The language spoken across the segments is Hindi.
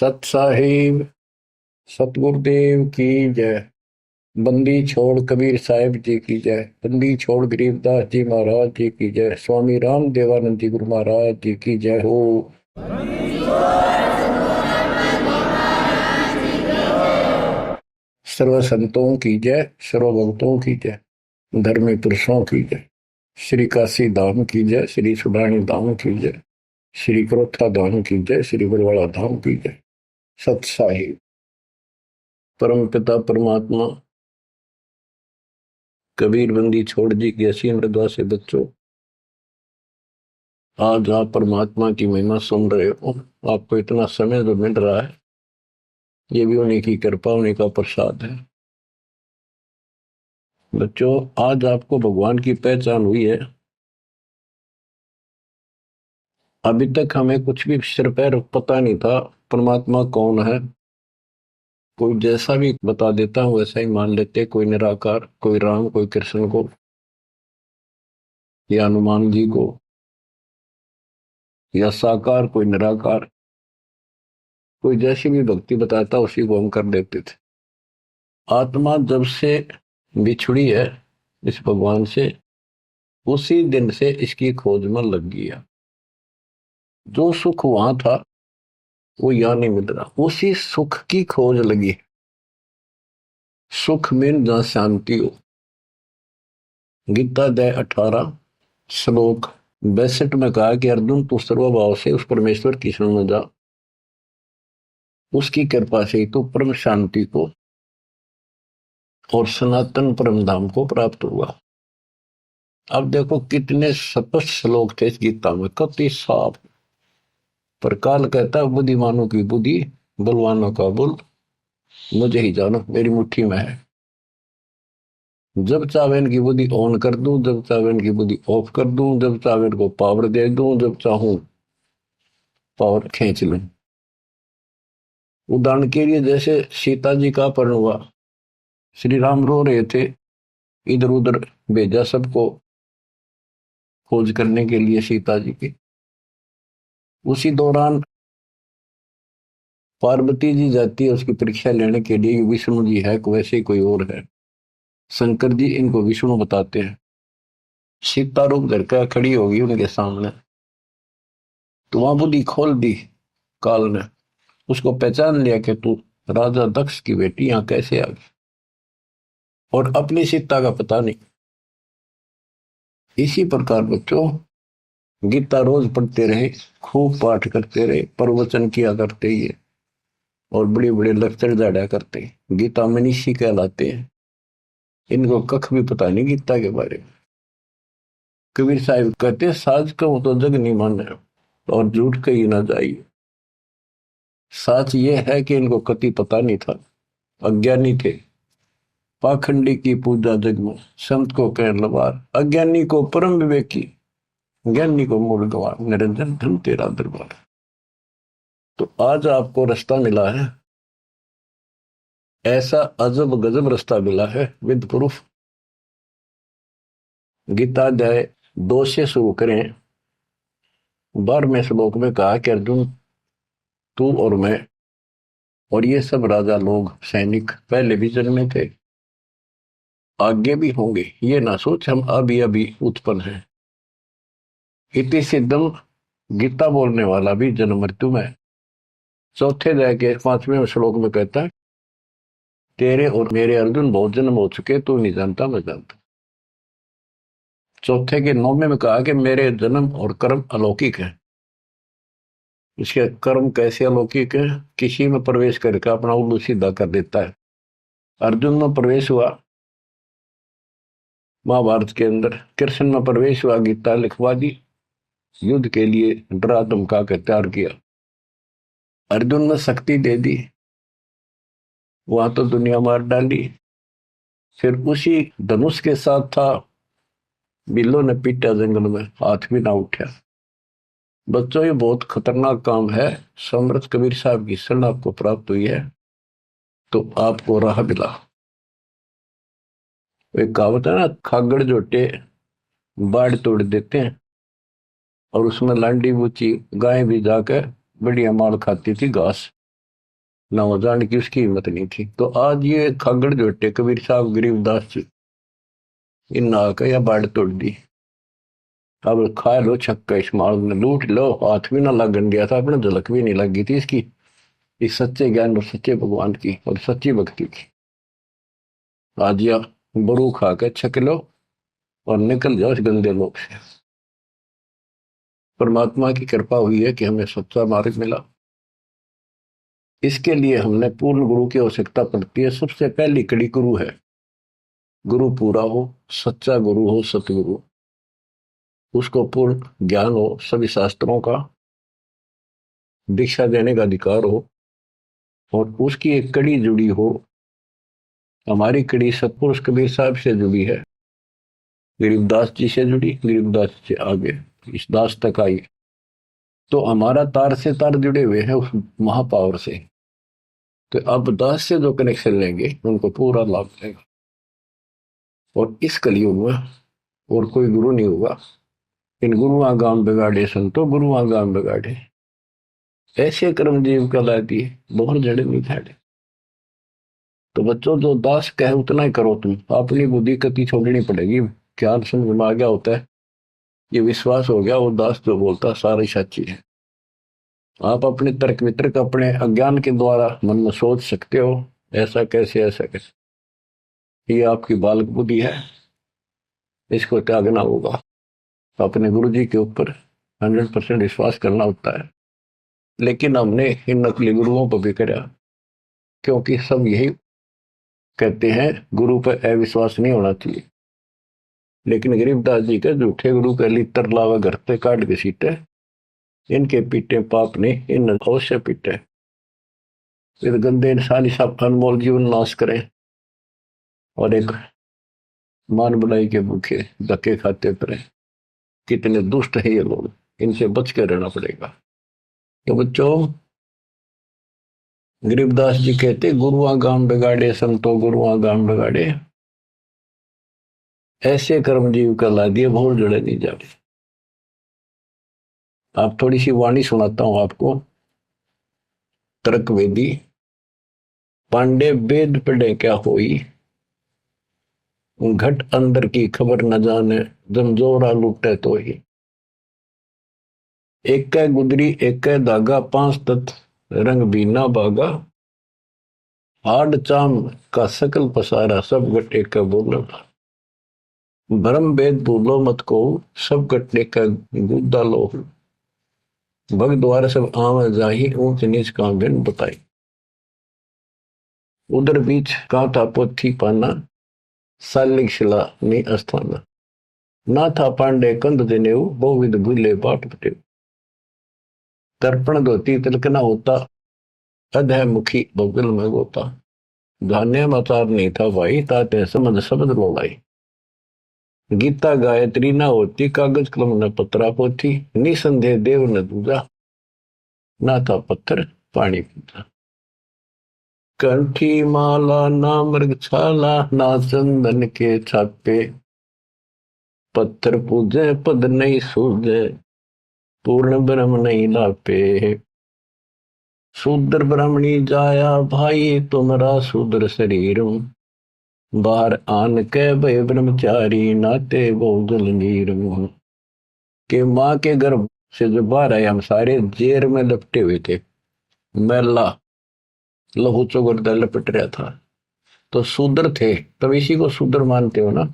सत साहिब सतगुरुदेव की जय। बंदी छोड़ कबीर साहिब जी की जय। बंदी छोड़ गरीबदास जी महाराज जी की जय। स्वामी राम देवानंद जी गुरु महाराज जी की जय हो। सर्व संतों की जय, सर्व भक्तों की जय, धर्मी पुरुषों की जय। श्री काशी धाम की जय, श्री सुडानी धाम की जय, श्री क्रोथा धाम की जय, श्री बरवाड़ा धाम की जय। सत साहिब परम पिता परमात्मा कबीर बंदी छोड़ जी की असीम मृदा से बच्चों, आज आप परमात्मा की महिमा सुन रहे हो। आपको इतना समय जो मिल रहा है, ये भी उन्हीं की कृपा, उन्हीं का प्रसाद है। बच्चों, आज आपको भगवान की पहचान हुई है। अभी तक हमें कुछ भी सिर पैर पता नहीं था परमात्मा कौन है। कोई जैसा भी बता देता हूं वैसा ही मान लेते, कोई निराकार, कोई राम, कोई कृष्ण को या हनुमान जी को, या साकार कोई निराकार, कोई जैसी भी भक्ति बताता उसी को हम कर देते थे। आत्मा जब से बिछुड़ी है इस भगवान से, उसी दिन से इसकी खोज में लग गया। जो सुख वहां था वो यहां नहीं मिल रहा, उसी सुख की खोज लगी। सुख में जहां शांति हो। गीता अध्याय 18 श्लोक 62 में कहा कि अर्जुन, तू सर्वभाव से उस परमेश्वर की शरण में जा, उसकी कृपा से ही तो परम शांति को और सनातन परम धाम को प्राप्त हुआ। अब देखो कितने स्पष्ट श्लोक थे इस गीता में, कति साफ। पर काल कहता है बुद्धिमानों की बुद्धि, बलवानों का बल मुझे ही जानो, मेरी मुट्ठी में है। जब चाहे इनकी बुद्धि ऑन कर दूं, जब चाहे इनकी बुद्धि ऑफ कर दूं, जब चाहे इनको पावर दे दूं, जब चाहूं पावर खींच लूं। उदाहरण के लिए जैसे सीता जी का अपहरण हुआ, श्री राम रो रहे थे, इधर उधर भेजा सबको खोज करने के लिए सीता जी की। उसी दौरान पार्वती जी जाती है उसकी परीक्षा लेने के लिए, विष्णु जी है वैसे ही कोई और है। शंकर जी इनको विष्णु बताते हैं। सीता रूप धर कर खड़ी होगी उनके सामने, तो वहां बुद्धि खोल दी काल ने, उसको पहचान लिया कि तू राजा दक्ष की बेटी यहां कैसे आ गई, और अपनी सीता का पता नहीं। इसी प्रकार बच्चों, गीता रोज पढ़ते रहे, खूब पाठ करते रहे, प्रवचन किया करते ही, और बड़े बड़े लेक्चर झाड़ा करते, गीता मनीषी कहलाते हैं। इनको कख भी पता नहीं गीता के बारे में। कबीर साहिब कहते, साज कहूं तो जग नहीं माने और झूठ कही ना जाइए। सच ये है कि इनको कति पता नहीं था, अज्ञानी थे। पाखंडी की पूजा जग में, संत को कह लवार, अज्ञानी को परम विवेकी, ज्ञानी को मूल गवार, निरंजन धन तेरा दरबार। तो आज आपको रास्ता मिला है, ऐसा अजब गजब रास्ता मिला है विद प्रूफ। गीता अध्याय 2 से शुरू करें। 12वें श्लोक में कहा कि अर्जुन, तू और मैं और ये सब राजा लोग, सैनिक पहले भी जन्मे थे, आगे भी होंगे। ये ना सोच हम अभी अभी उत्पन्न हैं। इति सिद्धम, गीता बोलने वाला भी जन्म मृत्यु में। चौथे अध्याय के 5वें श्लोक में कहता है, तेरे और मेरे अर्जुन बहुत जन्म हो चुके, तू नहीं जानता मैं जानता। चौथे के 9वें में कहा कि मेरे जन्म और कर्म अलौकिक है। इसके कर्म कैसे अलौकिक है? किसी में प्रवेश करके अपना उल्लू सीधा कर देता है। अर्जुन में प्रवेश हुआ महाभारत के अंदर, कृष्ण में प्रवेश हुआ, गीता लिखवा दी, युद्ध के लिए डरा धमका कर तैयार किया। अर्जुन ने शक्ति दे दी, वहां तो दुनिया मार डाली। फिर उसी धनुष के साथ था, बिल्लो ने पीटा जंगल में, हाथ भी ना उठा। बच्चों, ये बहुत खतरनाक काम है। समर्थ कबीर साहब की शरण आपको प्राप्त हुई है तो आपको राह मिला। एक कहावत है ना, खागड़ जोटे बाढ़ तोड़ देते हैं, और उसमें लांडी बूची गाय भी जाकर बढ़िया माल खाती थी घास। ना हो जाने की उसकी हिम्मत नहीं थी। तो आज ये खागड़ जोटे कबीर साहब गरीबदास जी इन नाक या बाढ़ तोड़ दी। अब खा लो छक्का, इस माल ने लूट लो, हाथ भी ना लगन दिया था अपने, झलक भी नहीं लगी थी इसकी, इस सच्चे ज्ञान और सच्चे भगवान की और सच्ची भक्ति की। आज या बरू खा के छक लो और निकल जाओ इस गंदे लोग से। परमात्मा की कृपा हुई है कि हमें सच्चा मार्ग मिला। इसके लिए हमने पूर्ण गुरु की आवश्यकता पड़ती है। सबसे पहली कड़ी गुरु है। गुरु पूरा हो, सच्चा गुरु हो, सतगुरु, उसको पूर्ण ज्ञान हो, सभी शास्त्रों का दीक्षा देने का अधिकार हो, और उसकी एक कड़ी जुड़ी हो। हमारी कड़ी सतपुरुष कबीर साहब से जुड़ी है, गरीबदास जी से जुड़ी, गरीबदास से आगे इस दास तक आई। तो हमारा तार से तार जुड़े हुए हैं उस महापावर से। तो अब दास से जो कनेक्शन लेंगे उनको पूरा लाभ मिलेगा। और इस कलयुग में और कोई गुरु नहीं होगा। इन गुरुआ गांव बिगाड़े संतो गुरुआ गांव बिगाड़े, ऐसे कर्मजीव कहला दिए, बहुत जड़े नहीं थे। तो बच्चों जो दास कहे उतना ही करो, तुम अपनी बुद्धि कति छोड़नी पड़ेगी। क्या समझ में आ गया होता है, ये विश्वास हो गया वो दास जो बोलता सारी सच्ची है। आप अपने तर्क वितर्क अपने अज्ञान के द्वारा मन में सोच सकते हो, ऐसा कैसे ऐसा कैसे, ये आपकी बालक बुद्धि है, इसको त्यागना होगा। अपने गुरु जी के ऊपर 100% विश्वास करना होता है। लेकिन हमने इन नकली गुरुओं पर भी करा, क्योंकि सब यही कहते हैं गुरु पर अविश्वास नहीं होना चाहिए। लेकिन गरीबदास जी के झूठे गुरु के लितर लावा घर पे काट के सीटे, इनके पीटे पाप ने इन अवश्य पीटे। फिर गंदे इंसान सब अनमोल जीवन नाश करें और एक मान बुलाई के भूखे धक्के खाते फिरे। कितने दुष्ट है ये लोग, इनसे बच के रहना पड़ेगा। तो बच्चों, गरीबदास जी कहते गुरुआ गांव बिगाड़े संतो गुरुआ गांव बिगाड़े, ऐसे कर्मजीव कहला दिए भोर जड़े नहीं जाते। आप थोड़ी सी वाणी सुनाता हूं आपको। तर्क वेदी, पांडे वेद पढ़े क्या होई, घट अंदर की खबर न जाने, जमजोरा लुटे तो ही। एक कै गुदरी एक कै धागा, पांच तत्व रंग बीना बागा, हाड चाम का सकल पसारा, सब घट एक का बोला। भरम वेद भूलो मत को, सब घटने का गुद्दा लो। भग द्वार सब आव जाही, ऊंच नीच का भिन्न बताई। उधर बीच का था पोथी पाना, सालिक शिला ने अस्थाना। ना था पांडे कंद देनेऊ, बहुविध भूले बाट पटेऊ। तर्पण धोती तिलक न होता, अधह मुखी बगल में गोता। धान्य मचार नहीं था भाई, ताते समझ शब्द बोलाई। गीता गायत्री न होती, कागज कलम न पत्रा पोथी। निसंदेह देव न दूजा, ना था पत्थर पानी पीता। कंठी माला ना मृगछाला, ना चंदन के छापे। पत्थर पूजे पद नहीं सूझे, पूर्ण ब्रह्म नहीं लापे। शूद्र ब्राह्मणी जाया भाई, तुम्हारा शूद्र शरीर। बाहर आन के भय ब्रह्मचारी, नाते बहुजल नीर। के माँ के गर्भ से जो बाहर आए हम सारे जेर में लपटे हुए थे, मैला लहू चौगरदा लपट रहा था। तो शूद्र थे, तब इसी को शूद्र मानते हो ना।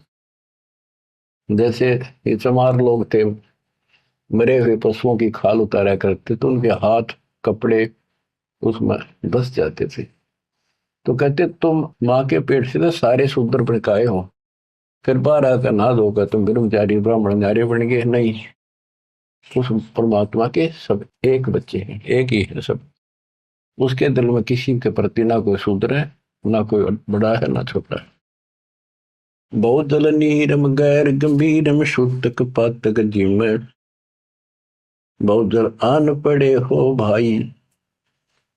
जैसे ये चमार लोग थे, मरे हुए पशुओं की खाल उतारा करते, तो उनके हाथ कपड़े उसमें धस जाते थे। तो कहते तुम माँ के पेट से तो सारे शूद्र भड़काए हो, फिर बाहर आकर ना धोकर तुम ब्रह्मचारी ब्राह्मण नारे बन गए। नहीं, उस परमात्मा के सब एक बच्चे हैं, एक ही है सब। उसके दिल में किसी के प्रति ना कोई शूद्र है, ना कोई बड़ा है ना छोटा है। बहुत जल नीरम गैर गंभीरम, शुद्धक पातक जिम। बहुत जल आन पड़े हो भाई,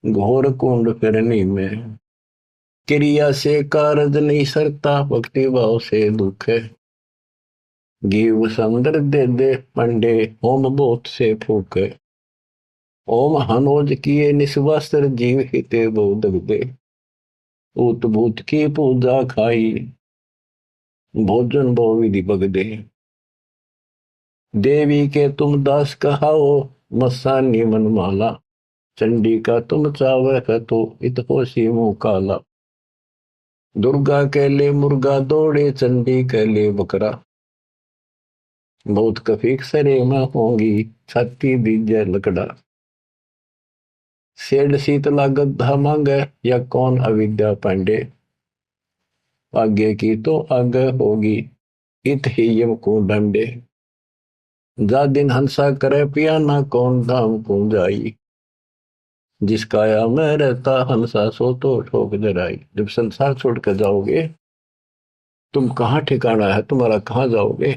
घोर कुंड फिरनी में। क्रिया से कारज नहीं सरता, भक्ति भाव से दुख है। जीव संदर दे दे पंडे, होम बोत से फूक है। ओम हनोज किए निस्वास्त्र जीव हिते बोध दे, उत भूत की पूजा खाई, भोजन भो विधि बगदे। देवी के तुम दास कहाओ, मस्तानी मनमाला, चंडी का तुम चावक तो इत होशी मुंह काला। दुर्गा के ले मुर्गा दौड़े, चंडी के ले बकरा, बहुत कफीक सरे में होंगी, छाती दीजे लकड़ा। सेठ शीतला गद्दा मांगे, या कौन अविद्या पांडे, आगे की तो आगे होगी, इत ही यम को डंडे। जा दिन हंसा करे पियाना, कौन धाम को जाई, जिस काया में रहता हंसा सो तो ठोक जराई। जब संसार छोड़ कर जाओगे, तुम कहाँ ठिकाना है तुम्हारा, कहाँ जाओगे।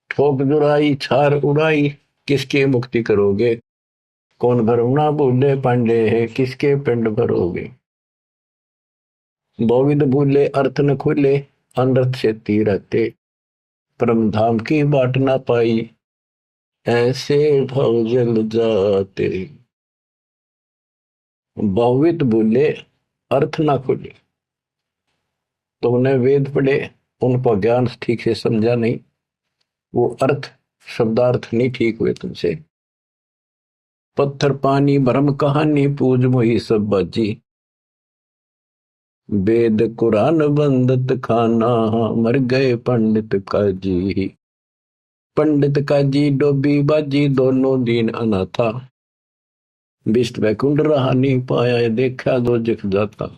ठोक जुराई छार उड़ाई, किसकी मुक्ति करोगे, कौन भरम ना भूले पांडे है, किसके पिंड भरोगे। बोविद भूले अर्थ न खुले, अनर्थ से रहते, परम धाम की बाट ना पाई, ऐसे भव जल जाते। बहुवित भूले अर्थ ना खुले, तुमने वेद पढ़े, उनको ज्ञान ठीक से समझा नहीं, वो अर्थ शब्दार्थ नहीं ठीक हुए तुमसे। पत्थर पानी भरम कहानी, पूज मोही सब बाजी, वेद कुरान बंदत खाना, मर गए पंडित काजी। पंडित काजी डोबी बाजी, दोनों दीन अनाथा, बिष्ट बैकुंठ रहा नहीं पाया, देखा दो जख जाता।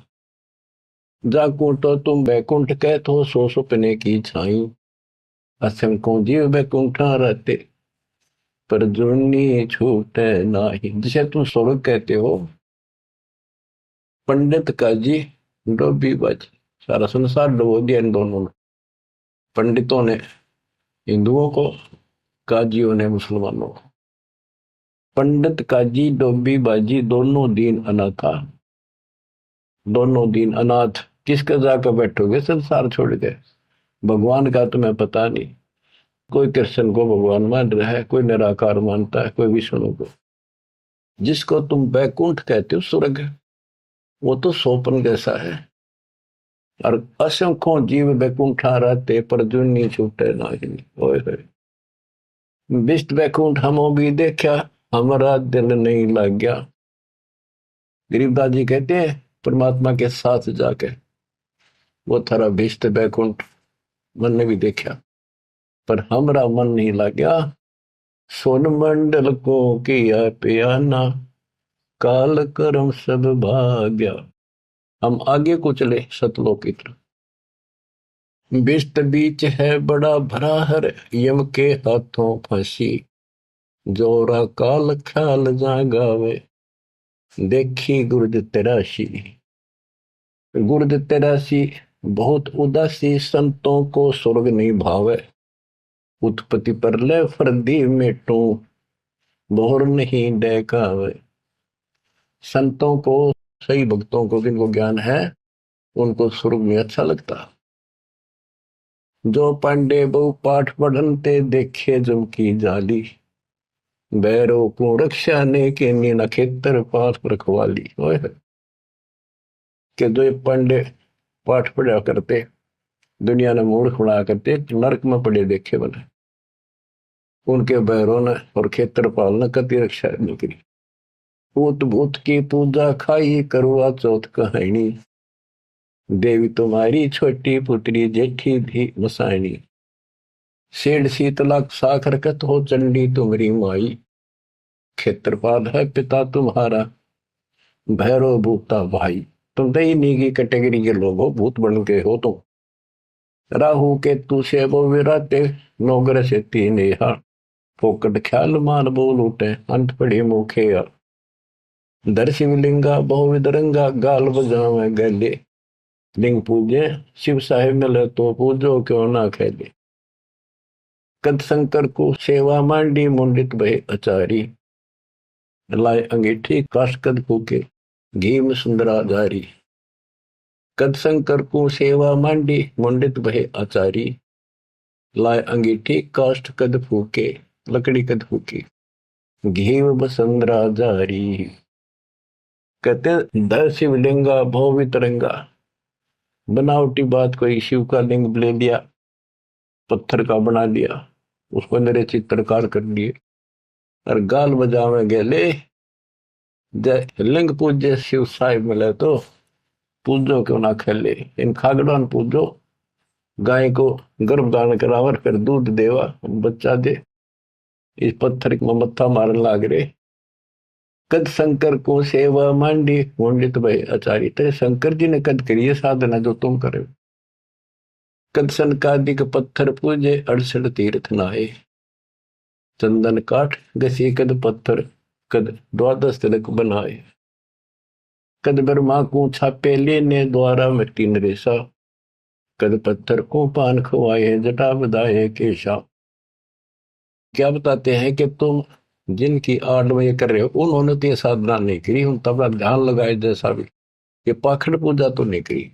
जाकू तो तुम बैकुंठ कहते हो, सो सुपने की छाई, असंख्यों जीव बैकुंठा रहते, पर जुर्नी छूटे नाही। जिसे तुम स्वर्ग कहते हो, पंडित काजी डोबी बाजी, सारा संसार डुबो दिया इन दोनों ने, पंडितों ने हिंदुओं को, काजियों ने मुसलमानों को। पंडित काजी डोबी बाजी, दोनों दीन अनाथा, दोनों दीन अनाथ। किसके जाकर बैठोगे संसार छोड़ के, भगवान का तुम्हें पता नहीं। कोई कृष्ण को भगवान मान रहा है, कोई निराकार मानता है, कोई विष्णु को। जिसको तुम बैकुंठ कहते हो स्वर्ग, वो तो सोपन जैसा है, और असंख्यों जीव बैकुंठा रहते, पर जुन्नी छूटे नहीं। ओए विष्ट बैकुंठ हमो भी देखा, हमारा दिल नहीं लग गया। गरीबदास जी कहते हैं परमात्मा के साथ जाके, वो थारा विष्ट बैकुंठ मन ने भी देखा, पर हमारा मन नहीं लग गया। सोन मंडल को किया पियाना, काल कर्म सब भाग्या। हम आगे को चले सतलोक की तरफ। विष्ट बीच है बड़ा भरा हर, यम के हाथों फांसी, जोरा काल ख्याल जागावे, देखी गुर्द तेरासी। गुर्द तेरासी बहुत उदासी, संतों को स्वर्ग नहीं भावे, उत्पत्ति पर ले फर्दी मेटू, बोहर नहीं डेकावे। संतों को, सही भक्तों को, जिनको ज्ञान है, उनको स्वर्ग में अच्छा लगता। जो पांडे बहु पाठ पढ़नते, देखे जम की जाली, बैरो को रक्षा ने के नीना खेतर पास रखवाली। के जो पांडे पाठ पढ़ा करते, दुनिया ने मूर्ख बना करते, नरक में पड़े देखे बने, उनके बैरों ने और खेत्रपाल ने कति रक्षा नहीं करी। भूत भूत की पूजा खाई, करवा चौथ कहानी, देवी तुम्हारी छोटी पुत्री जेठी भी मसानी। सेठ शीतला साखर कत हो, चंडी तुम्हारी माई, खेत्रपाल है पिता तुम्हारा, भैरव भूता भाई। तुम तो इन्हीं की कैटेगरी के लोग हो, भूत बन के हो तुम। राहु के तू से वो विराते, नौगर से तीन यहाँ, फोकट ख्याल मार बोल उठे, अंत पड़ी मुखे या। दर शिवलिंगा बहुविध रंगा, गाल बजावे गले, लिंग पूजे शिव साहेब मिले तो पूजो क्यों ना खेले। कद शंकर को सेवा मांडी, मुंडित भय अचारी, लाए अंगीठी काश कद फूके, घी में सुंदरा जारी। कद शंकर को सेवा मांडी, मुंडित भय आचारी, लाए अंगीठी काष्ठ कद फूके, लकड़ी कद फूकी। घीव बसंद्रा जारी। कहते दर शिवलिंगा भव वितरंगा। बनावटी बात, कोई शिव का लिंग ले लिया, पत्थर का बना लिया, उसको मेरे चित्रकार कर लिए और गाल बजावे गेले। जय लिंग पूज्य शिव साहिब मिले तो पूजो क्यों ना खेले। इन खागड़ान पूजो, गाय को गर्भधारण करावर फिर दूध देवा बच्चा दे। इस पत्थर में मत्था मारन लाग रे। कद शंकर को सेवा मांडी पंडित भाई आचार्य। तेरे शंकर जी ने कद करिए साधना जो तुम करे। कद सनकादिक पत्थर पूजे 68 तीर्थ नहाए। चंदन काठ घसी कद पत्थर, कद द्वादश तिलक बनाए। कद ब्रह्मा को छापे लेने द्वारा मिट्टी नरेसा। कद पत्थर को पान खवाए जटा बधाए केशा। क्या बताते हैं कि तुम जिनकी आड़ में ये कर रहे हो उन्होंने तो ये साधना नहीं करी, उन तबला ध्यान लगाए जैसा भी, ये पाखंड पूजा तो नहीं करी।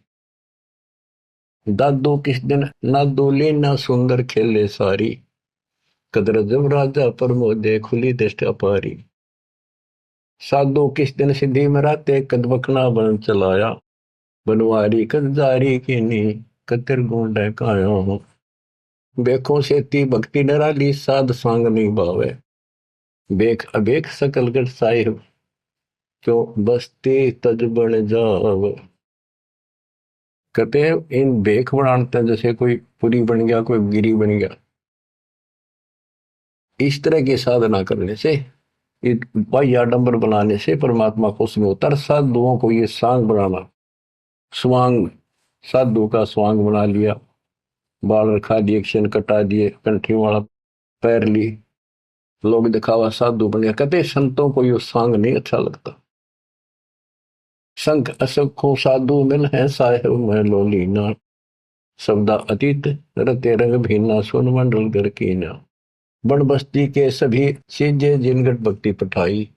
दादो किस दिन ना दोले ना सुंदर खेले सारी। कदर जब राजा प्रमोदे खुली दृष्टि अपारी। साधु किस दिन सिद्धि में राते कद बकना बन चलाया। बनवारी कद जारी की नी कतिर गुंड कायो। बेखों से ती भक्ति डराली साध सांग नहीं भावे। बेख अबेख सकल गढ़ साहिब क्यों बसते तज बन जाव। कहते हैं इन बेख बनाते हैं जैसे कोई पुरी बन गया, कोई गिरी बन गया। इस तरह की साधना करने से, बाह्य आडंबर बनाने से परमात्मा खुश नहीं होता। साधुओं को ये सांग बनाना, स्वांग, साधु का स्वांग बना लिया, बाल रखा दिए, क्षण कटा दिए, कंठी वाला पैर ली, लोग दिखावा साधु बन गया। कहते संतों को ये सांग नहीं अच्छा लगता। संख असखों साधु मिल है साहेब में लोलीना। शब्दा अतीत रते रंग भीना सोन मंडल घर कीना। बन बस्ती के सभी चीजें जिनगट भक्ति पठाई।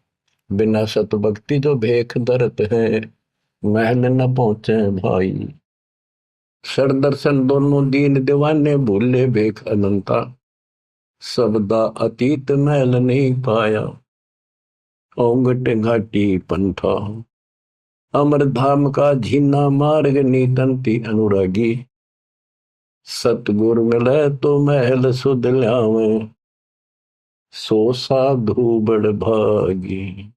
बिना सत भक्ति जो भेख दरत है महल न पहुंचे भाई। सर दर्शन दोनों दीन दीवाने भूले भेख अनंता। शब्दा अतीत महल नहीं पाया ओंगट घाटी पंथा। अमर धाम का झीना मार्ग नीतंती अनुरागी। सतगुर मिले तो महल सुध ल्यावे सो साधु बड़ भागी।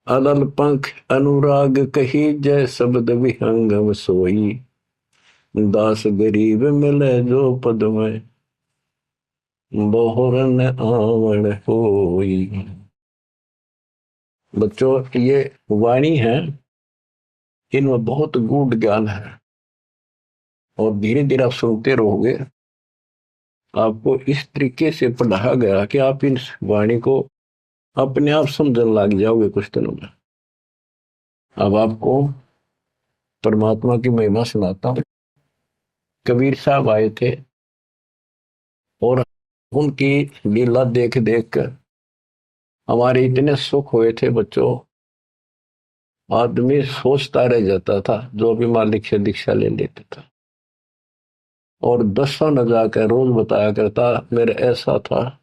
अलल पंख अनुराग कही जय शब्द विहंगम सोई। दास गरीब मिले जो पद में बहुरन आवण होई। बच्चों ये वाणी है, इनमें बहुत गूढ़ ज्ञान है और धीरे धीरे आप सुनते रहोगे। आपको इस तरीके से पढ़ाया गया कि आप इन वाणी को अपने आप समझने लग जाओगे कुछ दिनों में। अब आपको परमात्मा की महिमा सुनाता हूं। कबीर साहब आए थे और उनकी लीला देख देख कर हमारे इतने सुख हुए थे बच्चों। आदमी सोचता रह जाता था जो भी मालिक से दीक्षा ले लेता था और दसों न जाकर रोज बताया करता मेरे ऐसा था,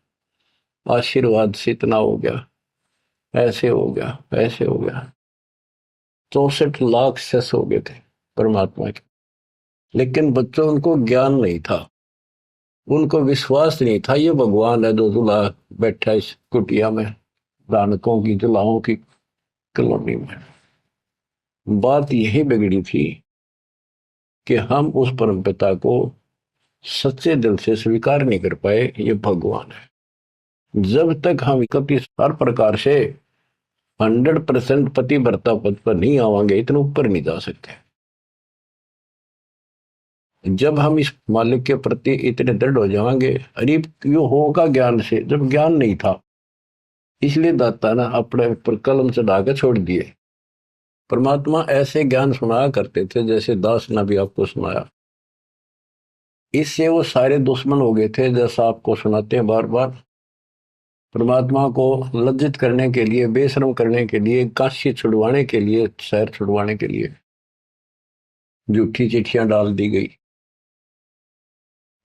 आशीर्वाद से इतना हो गया, ऐसे हो गया, ऐसे हो गया। 64 लाख सेस हो गए थे परमात्मा के। लेकिन बच्चों उनको ज्ञान नहीं था, उनको विश्वास नहीं था ये भगवान है जो जुला बैठा इस कुटिया में, दानकों की जुलाहों की कॉलोनी में। बात यही बिगड़ी थी कि हम उस परम पिता को सच्चे दिल से स्वीकार नहीं कर पाए ये भगवान है। जब तक हम कभी हर प्रकार से 100% पति भर्ता पद पर नहीं आवांगे, इतने ऊपर नहीं जा सकते। जब हम इस मालिक के प्रति इतने दृढ़ हो जाएंगे, अरे यो होगा ज्ञान से, जब ज्ञान नहीं था इसलिए दाता ना अपने पर कलम चढ़ा के छोड़ दिए। परमात्मा ऐसे ज्ञान सुनाया करते थे जैसे दास ने भी आपको सुनाया। इससे वो सारे दुश्मन हो गए थे, जैसा आपको सुनाते हैं बार बार। परमात्मा को लज्जित करने के लिए, बेशर्म करने के लिए, काशी छुड़वाने के लिए, शहर छुड़वाने के लिए झूठी चिट्ठियां डाल दी गई।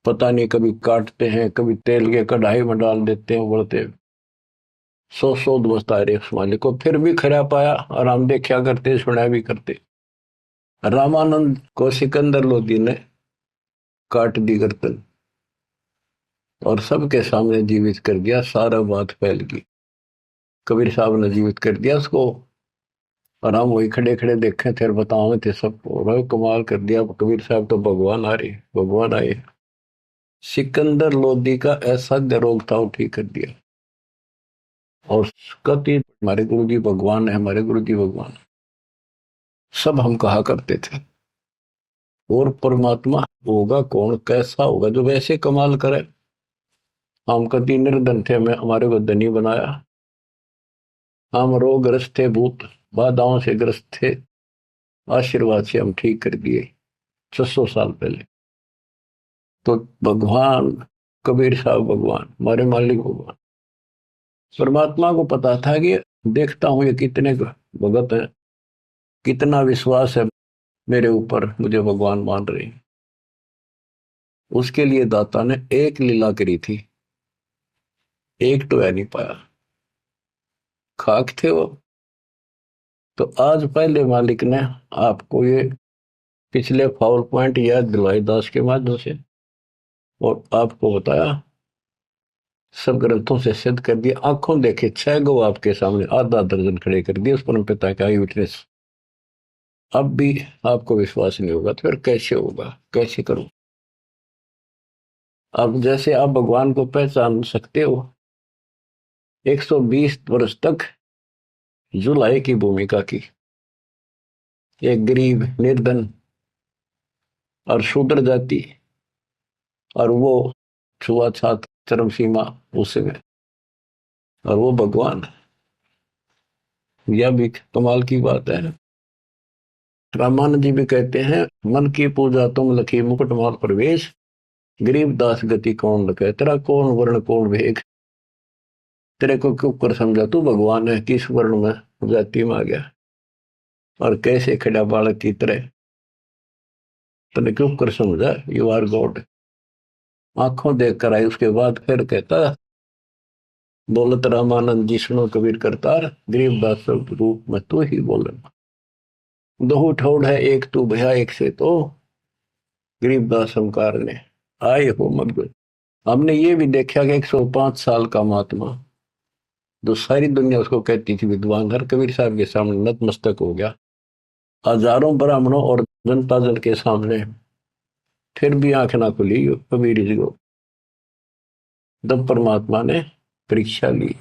पता नहीं कभी काटते हैं, कभी तेल के कढ़ाई में डाल देते हैं, उबलते सौ दोस्त आए रहे उस मालिक को, फिर भी खरा पाया और हम देखा करते सुना भी करते। रामानंद को सिकंदर लोधी ने काट दी गर्दन और सबके सामने जीवित कर दिया। सारा बात फैल गई, कबीर साहब ने जीवित कर दिया उसको और हम वही खड़े खड़े देखे थे और बताओ थे सबको, कमाल कर दिया कबीर साहब तो भगवान आ रहे, भगवान आए। सिकंदर लोधी का ऐसा रोग था वो ठीक कर दिया। और कति हमारे गुरु जी भगवान है, हमारे गुरु जी भगवान, सब हम कहा करते थे। और परमात्मा होगा कौन, कैसा होगा जो वैसे कमाल करे। हम कति निर्धन थे, हमें हमारे को धनी बनाया। हम रोगग्रस्त थे, भूत बाधाओं से ग्रस्त थे, आशीर्वाद से हम ठीक कर दिए 600 साल पहले। तो भगवान कबीर साहब भगवान, हमारे मालिक भगवान, परमात्मा को पता था कि देखता हूं ये कितने भगत है, कितना विश्वास है मेरे ऊपर, मुझे भगवान मान रहे हैं। उसके लिए दाता ने एक लीला करी थी, एक तो है नहीं पाया, खाक थे वो। तो आज पहले मालिक ने आपको ये पिछले फाउल पॉइंट याद दिलवाई दास के माध्यम से, और आपको बताया, सब ग्रंथों से सिद्ध कर दिया। आंखों देखे 6 गो आपके सामने, आधा दर्जन खड़े कर दिए उस परम पिता का विटनेस। अब भी आपको विश्वास नहीं होगा तो फिर कैसे होगा, कैसे करूं। अब जैसे आप भगवान को पहचान सकते हो, 120 वर्ष तक जुलाई की भूमिका की, एक गरीब निर्धन और शूद्र जाति, और वो छुआछात चरम सीमा उसमें, और वो भगवान, यह भी कमाल की बात है। रामानंद जी भी कहते हैं, मन की पूजा तुम लखी मुकुटमाल प्रवेश, गरीब दास गति कौन लखे, तेरा कौन वर्ण कौन भेग, तेरे को क्यों कर समझा तू भगवान है, किस वर्ण में जाति में आ गया और कैसे खड़ा बालक की तरह, तने क्यों कर समझा, यू आर गॉड। आंखों देख कर आई। उसके बाद फिर कहता, बोलत रामानंद जी सुनो कबीर करतार, गरीबदास रूप में तू ही बोलना, दो ठोड़ है एक तू भया एक से, तो गरीबदास हमकार ने आए हो मत। हमने ये भी देखा कि 105 साल का महात्मा, जो सारी दुनिया उसको कहती थी विद्वान, हर कबीर साहब के सामने नतमस्तक हो गया, हजारों ब्राह्मणों और जनता जन के सामने, फिर भी आंख ना खुली कबीर जी को। तब परमात्मा ने परीक्षा ली।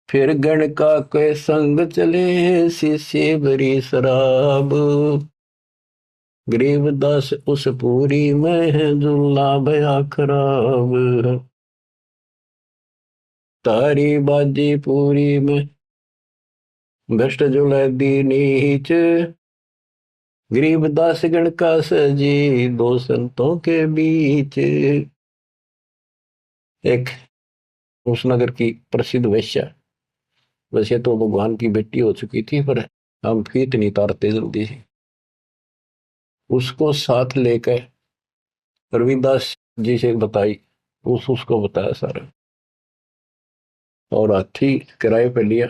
फिर गण का के संग चले, शीशे भरी शराब, गरीबदास उस पूरी में जुल्ला भया खराब, तारी बाजी पूरी में भ्रष्ट जुलै दी नीच, गरीबदास गण का सजी दो संतों के बीच। एक उस नगर की प्रसिद्ध वैश्या, वैसे तो भगवान की बेटी हो चुकी थी, पर हम फीत नहीं तारते जल्दी से, उसको साथ लेकर रविदास जी से बताई, उसको बताया सारा, और हाथी किराए पे लिया,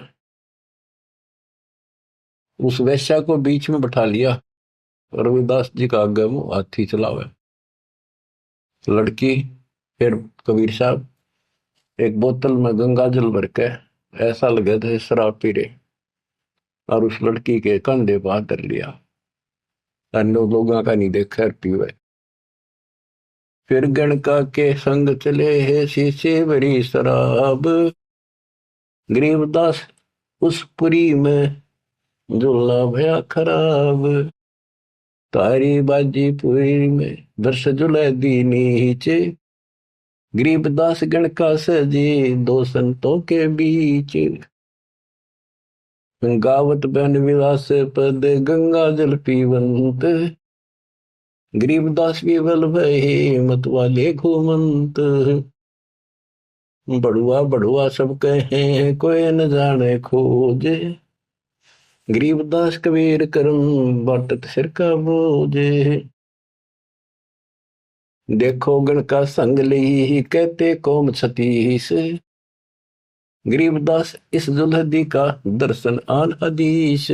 उस वैश्या को बीच में बैठा लिया, रविदास जी का आगे मुंह हाथी चलावे। लड़की, फिर कबीर साहब एक बोतल में गंगा जल भर के ऐसा लगे थे शराब पी रहे, और उस लड़की के कंधे पर हाथ धर लिया, अन्य लोगों का नहीं देखा पीवे। फिर गणका के संग चले है शीशे भरी शराब, गरीबदास उस पुरी में झूला भया खराब, तारी बाजी पुरी में वर्ष जुलै दी नीचे, गरीबदास गण का सजी दो संतों के बीच, गावत बहन विलास पद गंगा जल पीवंत, गरीबदास विवल भये मत वाले घूमंत, बड़ुआ बड़ुआ सब कहे कोई न जाने खोजे, गरीबदास कबीर करम बाटत सिर का बोझे, देखो गण का संग ली कहते कौम छतीस, गरीबदास इस दुल्हदी का दर्शन आन हदीस।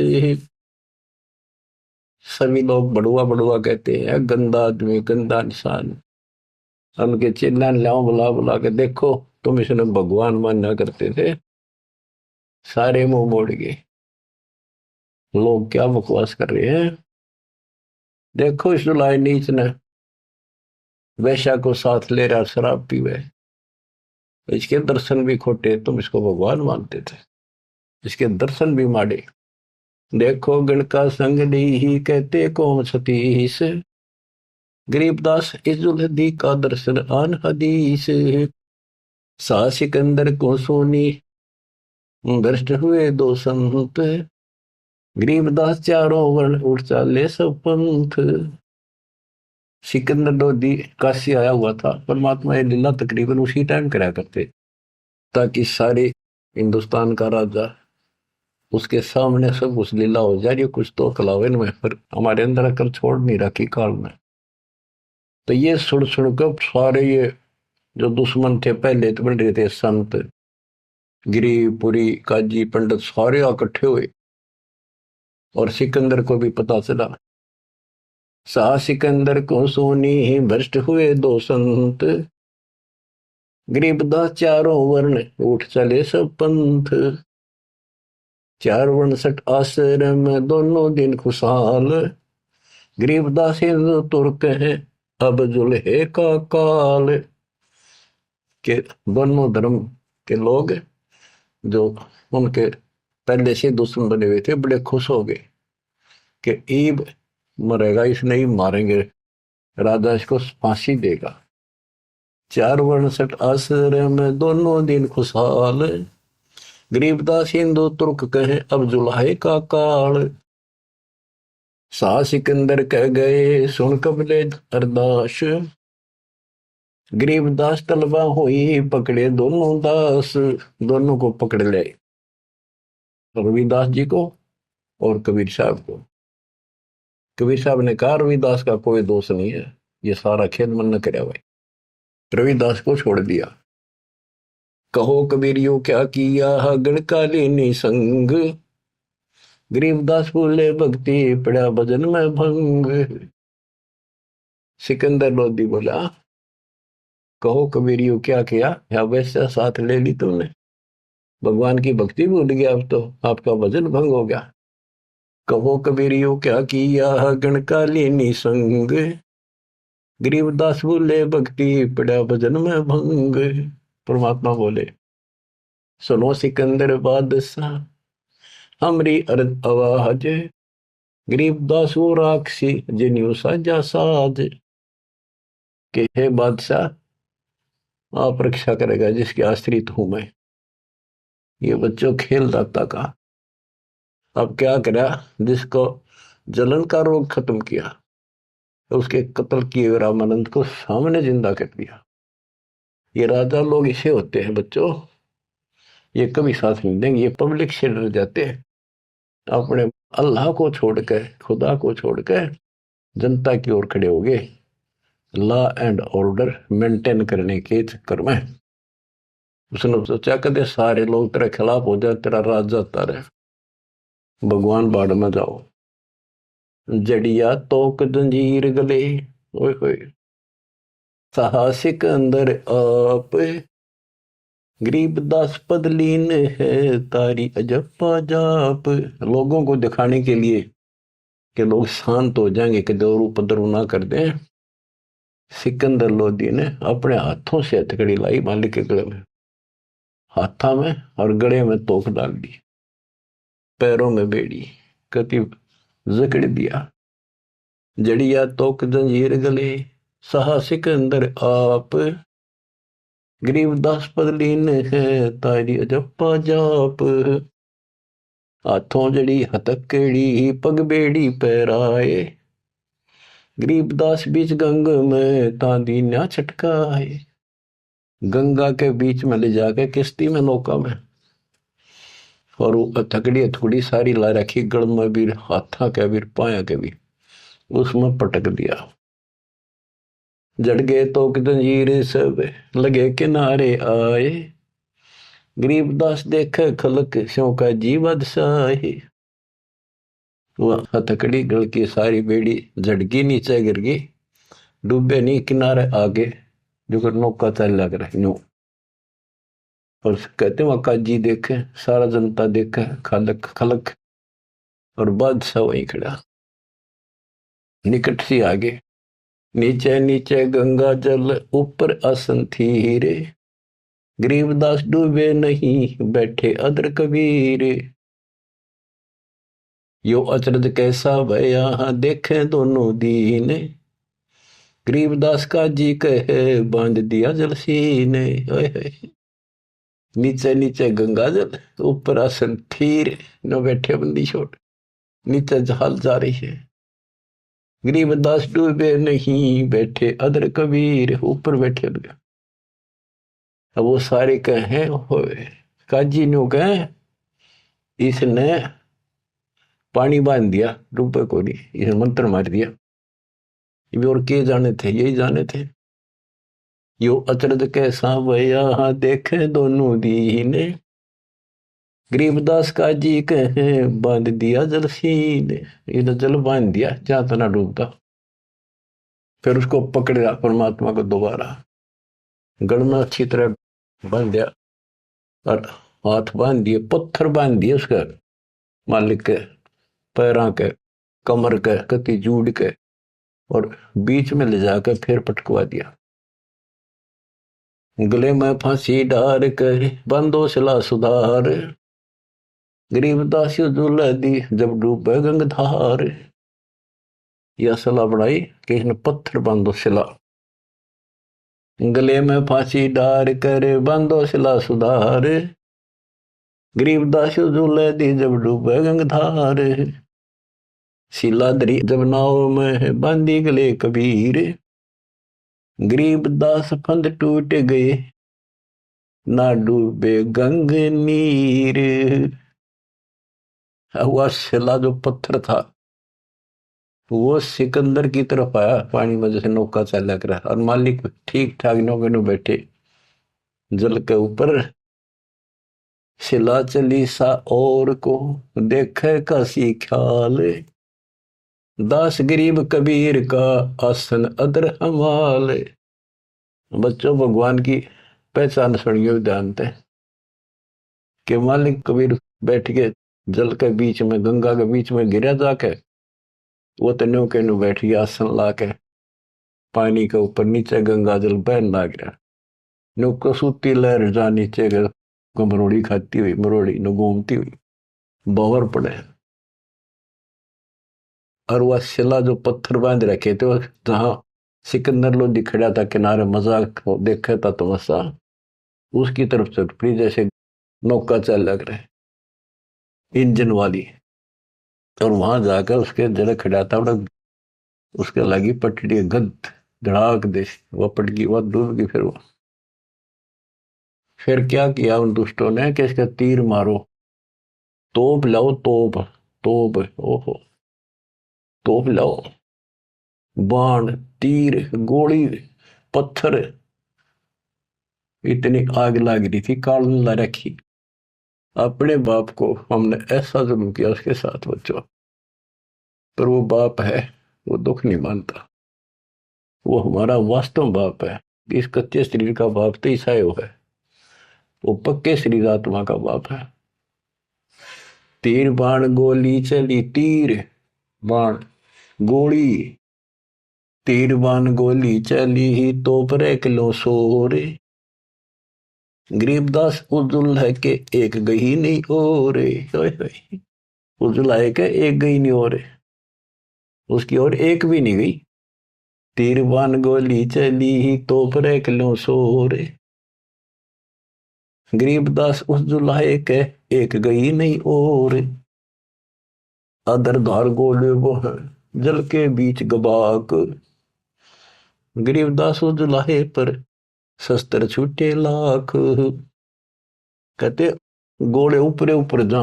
सभी लोग बड़ुआ बड़ुआ कहते हैं, गंदा आदमी, गंदा इंसान। उनके चिल्ला लाओ बुला बुला के, देखो तुम इसने भगवान माना करते थे, सारे मुंह मोड़ गए। लोग क्या बकवास कर रहे हैं। देखो इस दुलाय नीच ने वैश्या को साथ ले रहा, शराब पीवे, इसके दर्शन भी खोटे, तुम इसको भगवान मानते थे, इसके दर्शन भी माड़े। देखो गण का संग ही कहते कौन सतीश। गरीबदास इस दुल्हदी का दर्शन आन हदीस। सा सिकंदर को सोनी भ्रष्ट हुए दो संत। गरीबदास चारों वर्ण उठ चाले सब पंथ। सिकंदर लोधी काशी आया हुआ था, परमात्मा ये लीला तकरीबन उसी टाइम करा करते, ताकि सारे हिंदुस्तान का राजा उसके सामने सब उस लीला हो जा रही, कुछ तो कलावन में, पर हमारे अंदर अकल छोड़ नहीं रखी काल में। तो ये सुन सुनकर सारे ये जो दुश्मन थे पहले तो बन रहे थे, संत गिरी पुरी काजी पंडित सारे इकट्ठे हुए, और सिकंदर को भी पता चला। सा सिकंदर को सोनी भ्रष्ट हुए दो संत। गरीबदास चारों वर्ण उठ चले सब पंथ। चार वर्ण सठ आश्रम दोनों दिन खुशहाल। गरीबदास हिंदू तुर्क है अब जुल्हे का काल। के दोनों धर्म के लोग जो उनके पहले से दुश्मन बने हुए थे, बड़े खुश हो गए कि ईब मरेगा, इसने ही मारेंगे, राजा इसको फांसी देगा। चार वर्ण सठ आश्रम दोनों दिन खुशहाल। गरीबदास हिंदू तुर्क कहे अब जुल्हे का काल। सा सिकंदर कह गए सुन कबले अरदास। गरीबदास तलबा हुई पकड़े दोनों दास। दोनों को पकड़ ले, रविदास जी को और कबीर साहब को। कबीर साहब ने कहा रविदास का कोई दोष नहीं है, ये सारा खेल मन न करे भाई। रविदास को छोड़ दिया। कहो कबीरियो क्या किया गणकालीनी संग। गरीबदास बोले भक्ति पड़ा भजन में भंग। सिकंदर लोधी बोला कहो कबीरियो क्या किया, या वैसा साथ ले ली तुमने, भगवान की भक्ति भूल गया, अब तो आपका भजन भंग हो गया। कहो कबीरियो क्या किया गणकालीनी संग। गरीबदास बोले भक्ति पड़ा भजन में भंग। परमात्मा बोले सुनो सिकंदर बादशाह हमरी अर्ज आवाज। गरीबदास वो राक्षसी जिन्यू साजा साज। के हे बादशाह आप रक्षा करेगा जिसके आश्रित हूं मैं। ये बच्चों खेल दाता का, अब क्या करा, जिसको जलन का रोग खत्म किया, तो उसके कत्ल किए रामानंद को सामने जिंदा कर दिया। ये राजा लोग इसे होते हैं बच्चों, ये कभी साथ नहीं देंगे, ये पब्लिक से डर जाते हैं, अपने अल्लाह को छोड़कर, खुदा को छोड़कर जनता की ओर खड़े हो गए, लॉ एंड ऑर्डर मेंटेन करने के चक्कर में। उसने सोचा कदे सारे लोग तेरे खिलाफ हो जाए, तेरा राज जाता रहे, भगवान बाढ़ में जाओ। जड़िया तोक जंजीर गले, ओए होए साहसिक अंदर आप। गरीबदास पदलीन है तारी अजप्पा जाप। लोगों को दिखाने के लिए कि लोग शांत हो जाएंगे, कि दौर उपद्रव ना कर दें, सिकंदर लोधी ने अपने हाथों से हथकड़ी लाई मालिक के गले में, हाथा में और गले में तोक डाल दी, पैरों में बेड़ी कति जकड़ दिया। जड़िया तोक जंजीर गले सहा सिकंदर आप। गरीबदास पदलीन है तारी अजप्पा जाप। हाथों जड़ी हथकड़ी पग बेड़ी पैराए। गरीबदास बीच गंग में तांदी न्या छटकाए। गंगा के बीच में ले जाके किश्ती में नौका में, और वो हथकड़ी हथकड़ी सारी ला रखी, गड़ में भी, हाथा के भी, पाया के भी, उसमें पटक दिया। जड़ गए तो जंजीर सब लगे किनारे आए। गरीबदास देखे खलक स्यों का जीवद साही। वह हथकड़ी गल की सारी बेड़ी झटकी नीचे गिर गई, डूबे नहीं किनारे आगे जो नौका चल लग रहा यूं। और कहते वहां काजी देखे, सारा जनता देखे, खलक खलक, और बादशाह वहीं खड़ा निकट सी आगे। नीचे नीचे गंगा जल ऊपर आसन थी रे, गरीबदास डूबे नहीं बैठे अदर कबीर। यो अचरज कैसा भया देखे दोनों दीन, गरीबदास का जी कहे बांध दिया जल सीने। नीचे नीचे गंगा जल ऊपर आसन थीर, न बैठे बंदी छोड़, नीचे जहाल जा रही है। गरीबदास डूबे नहीं बैठे अदर कबीर, ऊपर बैठे अब वो सारे कहे काजी नो कहे इसने पानी बांध दिया, डूबे को नहीं, इसे मंत्र मार दिया। और के जाने थे, यही जाने थे। यो अचरज कैसा भया देखे दोनों दीने, गरीबदास का जी कहे बांध दिया जल सीने। इन्हें जल बांध दिया जहां तना डूबता। फिर उसको पकड़ा परमात्मा को दोबारा, गल में अच्छी तरह बांध दिया, और हाथ बांध दिए, पत्थर बांध दिए उसके मालिक के पैरों के, कमर के, कति जूड़ के, और बीच में ले जाकर फिर पटकवा दिया। गले में फांसी डार कर बंदो सिला सुधार, गरीबदास झूला दी जब डूबे गंगधार। यह सलाह बढ़ाई कि इसने पत्थर बांधो सिला, गले में फांसी डार कर बांधो सिला सुधार, गरीबदास झूले दी जब डूबे गंगधार। शिलाधरी जब नाव में बांधी गले कबीर, गरीबदास फंद टूट गए ना डूबे गंग नीर। वह शिला जो पत्थर था वो सिकंदर की तरफ आया पानी में, जैसे नौका चला कर, और मालिक ठीक ठाक नौके में बैठे जल के ऊपर। शिला चली सा और को देखे कासी ख्याल, दास गरीब कबीर का आसन अदर हमाल। बच्चों, भगवान की पहचान सुनियो जानते हैं कि मालिक कबीर बैठ के जल के बीच में, गंगा के बीच में गिरा जाके, वो तो नौके नु बैठ गया आसन लाके पानी के ऊपर, नीचे गंगा जल बहन लाग रहा। नौको सूती लहर जा नीचे को मरोड़ी खाती हुई, मरोड़ी न घूमती हुई बावर पड़े। और वह शिला जो पत्थर बांध रखे थे, जहां सिकंदर लोधी खड़ा था किनारे मजाक देखा था तमाशा, उसकी तरफ चल पड़ी जैसे नौका चल लग रहे इंजन वाली। और वहां जाकर उसके जड़ खड़ा था, उसके लगी पटड़ी गद धड़ाक दे, वह पट गई, वह डूब गई। फिर क्या किया उन दुष्टों ने कि इसका तीर मारो, तोप लाओ, तोप तोप, ओहो तोप लाओ, बाण तीर गोली पत्थर, इतनी आग लग रही थी। काल ला रखी, अपने बाप को हमने ऐसा जुल्म किया उसके साथ बच्चों, पर वो बाप है, वो दुख नहीं मानता, वो हमारा वास्तव बाप है। इस कच्चे शरीर का बाप तो ईसायो है, वो पक्के शरीर आत्मा का बाप है। तीर बाण गोली चली, तीर बाण गोली, तीर बाण गोली चली तो पर किलो सोरे, गरीबदास उजुल है के एक गई नहीं और, उजुल है के एक गई नहीं और, उसकी और एक भी नहीं गई। तीर बाण गोली चली तो पर किलो सोरे, गरीबदास उस जुलाहे के एक गई नहीं और, अदर धार गोले वो है जल के बीच गबाक, गरीबदास उस जुलाहे पर शस्त्र छूटे लाख। कहते गोले ऊपरे ऊपर जा,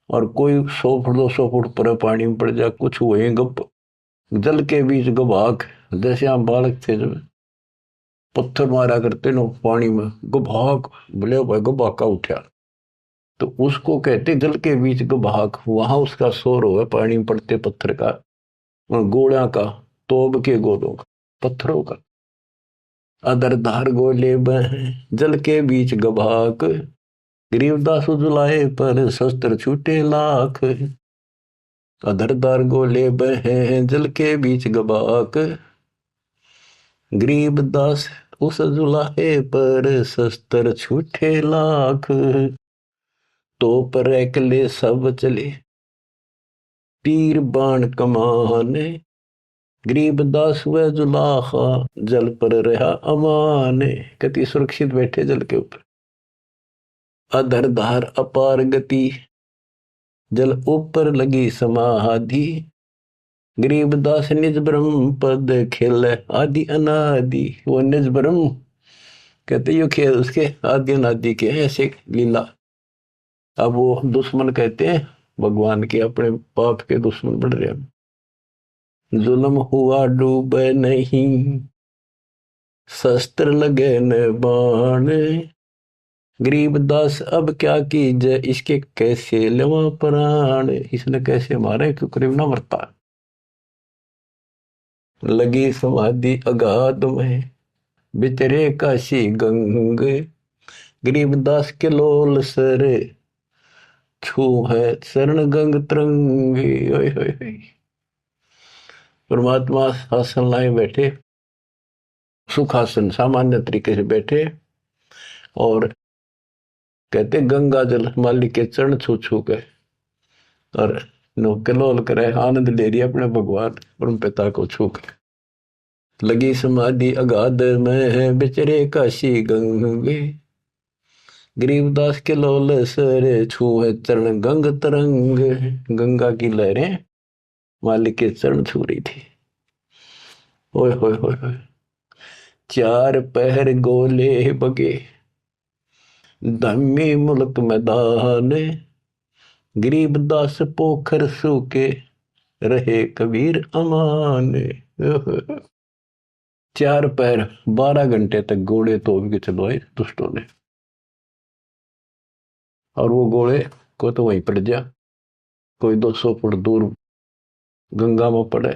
और कोई 100 फुट 200 फुट पर पानी में पड़ जा, कुछ हुए गप, जल के बीच गबाक, जैसे हम बालक थे जब पत्थर मारा करते नो पानी में, गुभाग बोले भाई गुभाका उठा, तो उसको कहते जल के बीच गुभाग। वहां उसका शोर हुआ पानी में पड़ते पत्थर का, गोला का, तोब के गोलों का, पत्थरों का। अदर धार गोले बह जल के बीच गभाक, गरीबदास उजलाए पर शस्त्र छूटे लाख। अदर धार गोले बह जल के बीच गबाक, गरीबदास उस जुलाहे पर शस्त्र छूटे लाख। तो पर एकले सब चले तीर बाण कमाने, गरीबदास व जुलाहा जल पर रहा अमान। कति सुरक्षित बैठे जल के ऊपर। अधर धार अपार गति जल ऊपर लगी समाधि, गरीबदास निज ब्रह्म पद खेल आदि अनादि। वो निज ब्रह्म कहते यो खेल उसके आदि अनादि के ऐसे लीला। अब वो दुश्मन कहते हैं भगवान के, अपने पाप के दुश्मन बढ़ रहे हैं। जुल्म हुआ डूब नहीं शस्त्र लगे न बाण, गरीबदास अब क्या कीजिए इसके कैसे लेवा प्राण। इसने कैसे मारे क्यों करीब ना मरता। लगी समाधि अगाध में बितरे काशी गंग, गरीबदास के लोल सर छू है शरण गंग तरंगे। परमात्मा आसन लाए बैठे, सुखासन सामान्य तरीके से बैठे, और कहते गंगा जल मालिक के चरण छू छू के और कलोल करे, आनंद ले रही अपने भगवान परम पिता को छू के। लगी समाधि अगाध में है बिचरे काशी गंगे, गरीबदास के लोल सर छू है चरण गंग तरंग। गंगा की लहरें मालिक के चरण छू रही थी। ओए होए होए होए। चार पहर गोले बगे धम्मी मुल्क मैदान, गरीबदास पोखर सूके रहे कबीर अमान। 4 पैर 12 घंटे तक घोड़े तोड़ के चलवाए दुष्टों ने, और वो घोड़े को तो वहीं पड़ गया। कोई 200 फुट दूर गंगा में पड़े,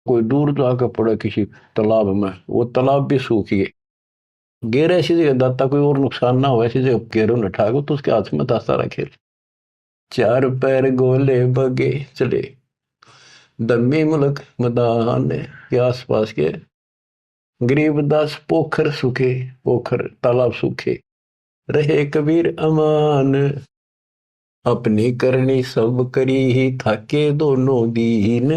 कोई दूर जाकर पड़े किसी तालाब में, वो तालाब भी सूख गए। गेर ऐसी जगह दाता कोई और नुकसान ना हो, ऐसी जगह गेरों ने ठाको तो उसके हाथ में दाता रखे। 4 पैर गोले बगे चले दम्मी मुल्क मैदान के आसपास के, गरीबदास पोखर सूखे, पोखर तालाब सूखे रहे कबीर अमान। अपनी करनी सब करी ही थाके दोनों दीन,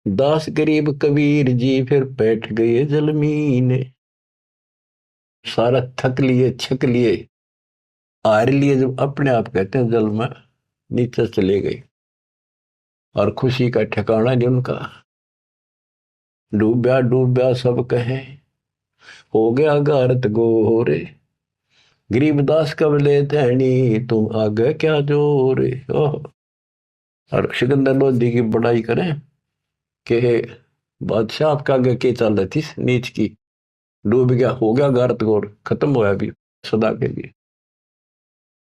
दास गरीब कबीर जी फिर बैठ गए जलमीन। सारा थक लिए छक लिए हार लिए, जब अपने आप कहते हैं जल में नीचे चले गए, और खुशी का ठिकाना नहीं उनका। डूब्या डूब्या सब कहे हो गया गारत गोरे, गरीबदास कब ले धैनी तुम आगे क्या जोरे। और सिकंदर लोधी की बड़ाई करें कि बादशाह आपका आगे के चल रही थी नीच की, डूब गया, हो गया गारत गोर, खत्म होया भी सदा के लिए।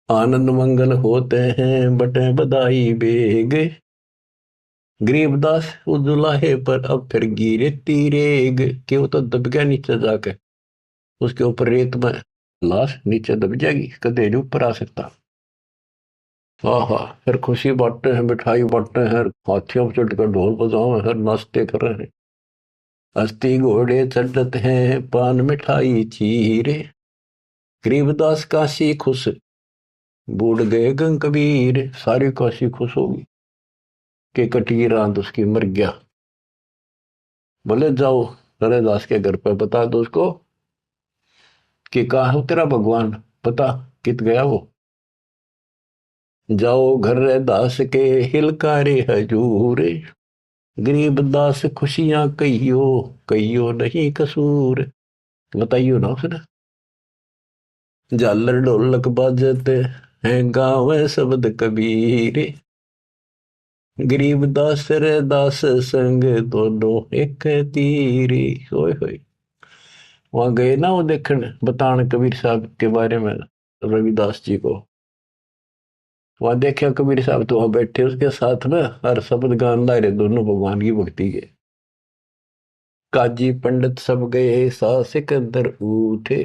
आनंद मंगल होते हैं बटे बधाई बेग, गरीबदास उस दुलाहे पर अब फिर गिरे तीरेग। कि वो तो दब गया नीचे जाके, उसके ऊपर रेत में लाश नीचे दब जाएगी, कदे नहीं ऊपर आ सकता। हाँ, फिर खुशी बांटते हैं, मिठाई बांटते हैं, हाथियों पर चढ़कर ढोल बजाओ हैं, नाचते कर रहे हैं। अस्थि घोड़े चढ़ते हैं पान मिठाई चीरे, गरीबदास काशी खुश बूढ़ गए गंग कबीर। सारी काशी खुश होगी कि कटी रात उसकी मर गया। बोले जाओ रैदास के घर पे बता दो उसको कि कहा हो तेरा भगवान, पता कित गया वो। जाओ घर रैदास के हिलकारे हजूर, गरीबदास खुशियां कहियो कहियो नहीं कसूर। बताइयो ना उसने। झालर ढोलक बाजते हैं गाँव शब्द कबीर, गरीबदास रैदास संग दोनों एक तीरी। होय होय। वहां गए ना वो देखने बताने कबीर साहब के बारे में, रविदास जी को। वहां देखा कबीर साहब तो वहां बैठे उसके साथ में, हर शब्द गान ला रहे दोनों भगवान की भक्ति के। काजी पंडित सब गए सा सिकंदर उठे,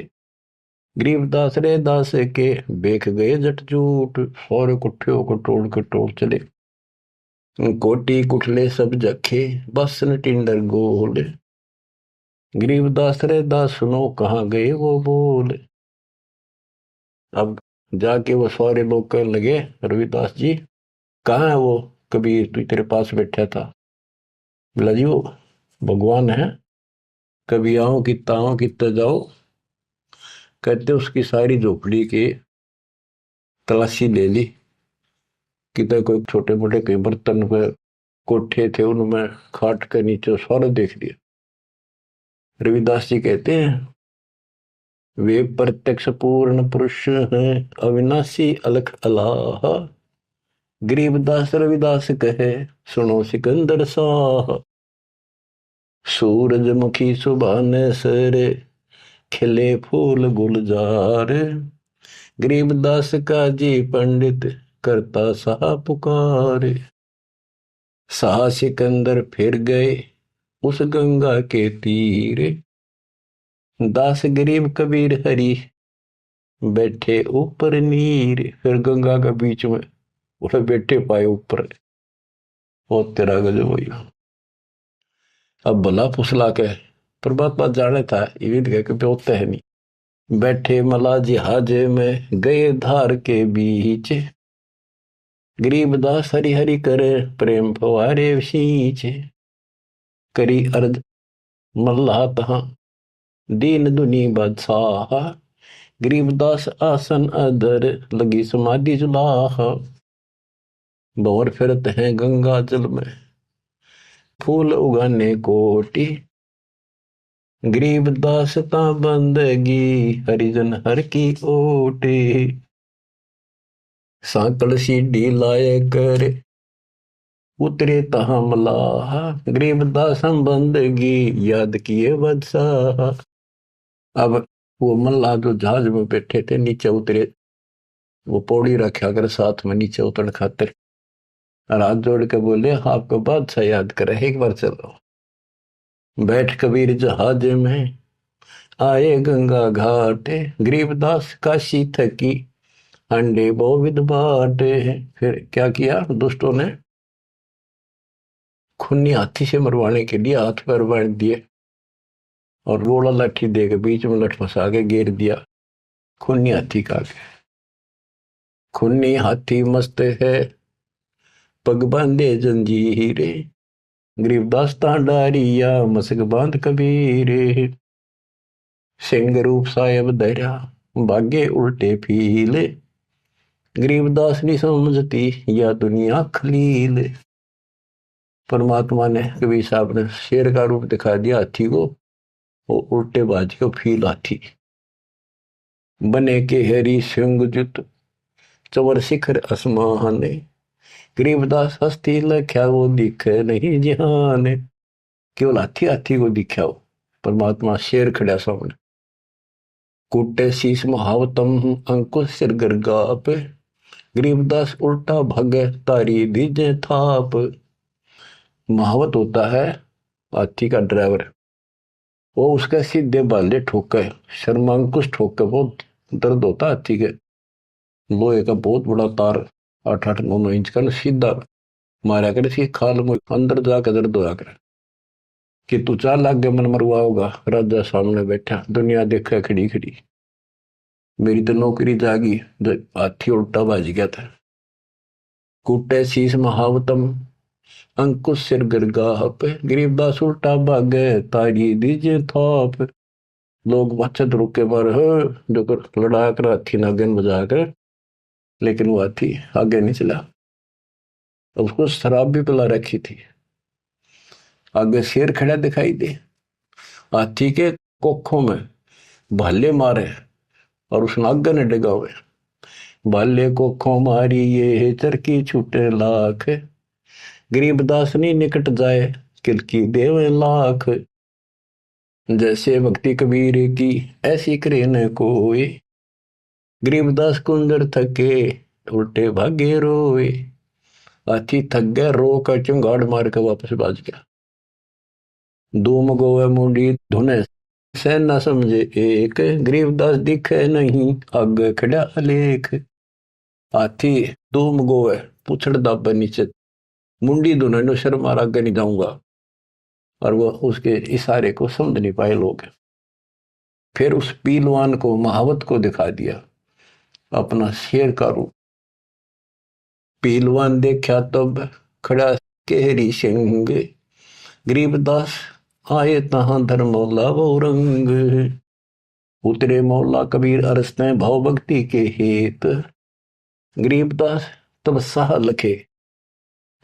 गरीबदास रे दास के बेख गए जट जूट। सारे कुट्ठे को तोड़ के तोड़ चले, कोटी कुठले सब जखे, बस न टिंडर गोले। गरीबदास रे दास सुनो कहाँ गए वो बोले। अब जाके वो सारे लोग कहने लगे, रविदास जी कहाँ है वो कबीर तू तेरे पास बैठा था। बोला जी वो भगवान है, कभी आओ कितना आओ कितना जाओ। कहते उसकी सारी झोपड़ी की तलाशी ले ली, किधर कोई छोटे मोटे कई बर्तन पे कोठे थे उनमें खाट के नीचे सारा देख लिया। रविदास जी कहते हैं वे प्रत्यक्ष पूर्ण पुरुष हैं, अविनाशी अलख अलाह। गरीबदास रविदास कहे सुनो सिकंदर साह। सूरजमुखी सुबह ने सरे, खिले फूल गुलजार। गरीबदास का जी पंडित करता सा पुकार। सा सिकंदर फिर गए उस गंगा के तीर। दास गरीब कबीर हरि बैठे ऊपर नीर। फिर गंगा के बीच में उसे बैठे पाए ऊपर। बहुत तेरा गजब हुई। अब भला फुसला के परमात्मा जाने था ये के होते है नहीं। बैठे मला जिहाज में गए धार के बीच। गरीबदास हरि हरि करे प्रेम फवारे सींच। करी अर्ज मल्ला तहा दीन दुनी बादशाह। गरीबदास आसन अदर लगी समाधि जुलाह। भंवर फिरत हैं गंगा जल में फूल उगाने कोटि। गरीबदास ता बंदगी हरिजन हर की ओटी। सांकल सीढ़ी लाए कर उतरे तहा मलाह। गरीबदास हम बंदगी याद किए बदशाह। अब वो मल्लाह जो जहाज में बैठे थे नीचे उतरे, वो पौड़ी रखा कर साथ में नीचे उतरने खातिर, और हाथ जोड़ के बोले आपको बादशाह याद करे एक बार चलो। बैठ कबीर जहाज में आए गंगा घाट। गरीबदास काशी थकी अंडे बहुविध बाटे। फिर क्या किया दुष्टों ने, खूनी हाथी से मरवाने के लिए हाथ पैर बांध दिए और रोड़ा लाठी दे के बीच में लठ फंसा के घेर दिया। खूनी हाथी का खूनी हाथी मस्त है पग बांधे जंजीरे। गरीबदास डारिया मसक बांध कबीरे। सिंह रूप साहेब धैर्या भागे उल्टे फीले। गरीबदास नहीं समझती या दुनिया खलील। परमात्मा ने कबीर साहब ने शेर का रूप दिखा दिया हाथी को, वो उल्टे बाज के फील हाथी बने के हरी सिंह जुत चवर शिखर आसमान। गरीबदास हस्ती लख्या वो दिखे नहीं जिहान। केवल हाथी हाथी को दिखा हो, परमात्मा शेर खड़ा सामने। कुटे शीश महावतम अंकुश सिर गर्गाप। गरीबदास उल्टा भगे तारी दीजे थाप। महावत होता है हाथी का ड्राइवर, वो उसके सीधे बाले ठोके, शर्मांकुश ठोके, बहुत दर्द होता है हाथी के। लोहे का बहुत बड़ा तार 8-8-9-9 इंच का सीधा मारा कर इसकी खाल में अंदर जाकर दर्द होया कर कि तू 4 लाख के मन मरवा होगा। राजा सामने बैठा दुनिया देखा खड़ी खड़ी, मेरी तो नौकरी जागी। हाथी उल्टा बाज गया था। कूटे शीश महावतम अंकुश सिर गरगाह पे। गरीबदास उल्टा भागे तारी दीजे थाप। लोग बचत रुके पर जो कर लड़ा कर हाथी नागन बजा कर, लेकिन वो हाथी आगे नहीं चला। उसको शराब भी पिला रखी थी। आगे शेर खड़ा दिखाई दे, हाथी के कोखों में भाले मारे और उस नागन ने डगा हुए। भाले कोखों मारी ये चरकी छूटे लाख। गरीबदास नहीं निकट जाए किलकी देवे लाख। जैसे भक्ति कबीर की ऐसी करे न कोई, गरीबदास कुंदर थके उल्टे भागे रोए। हाथी थक गया, रो कर चुंगाड़ मार के वापस बाज गया। धूम गोवे मुंडी धुने से न समझे एक, गरीबदास दिखे नहीं आगे खड़ा अलेख। हाथी धूम गोवे पूछड़ दाबे नीचे, मुंडी धुने नो शर्म मार आगे नहीं जाऊंगा। और वो उसके इशारे को समझ नहीं पाए लोग। फिर उस पीलवान को महावत को दिखा दिया अपना शेर का रूप। पीलवान देखा तब खड़ा केहरी सिंह, गरीबदास आए तहां धर्मौला वो रंग। उतरे मौला कबीर अरसते भाव भक्ति के हेत, गरीबदास तब साह लखे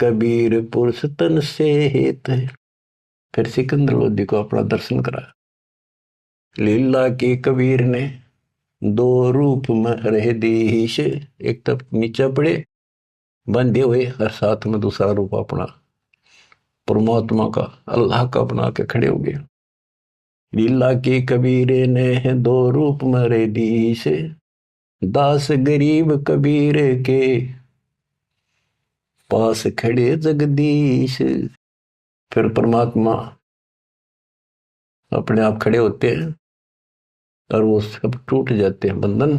कबीर पुरुष तन से हेत। फिर सिकंदर लोधी को अपना दर्शन कराया। लीला के कबीर ने दो रूप में रहे दीश, एक तब नीचे पड़े बंधे हुए और साथ में दूसरा रूप अपना परमात्मा का अल्लाह का बना के खड़े हो गए। लीला के कबीर ने दो रूप में रहे दीश, दास गरीब कबीर के पास खड़े जगदीश। फिर परमात्मा अपने आप खड़े होते हैं और वो सब टूट जाते हैं बंधन।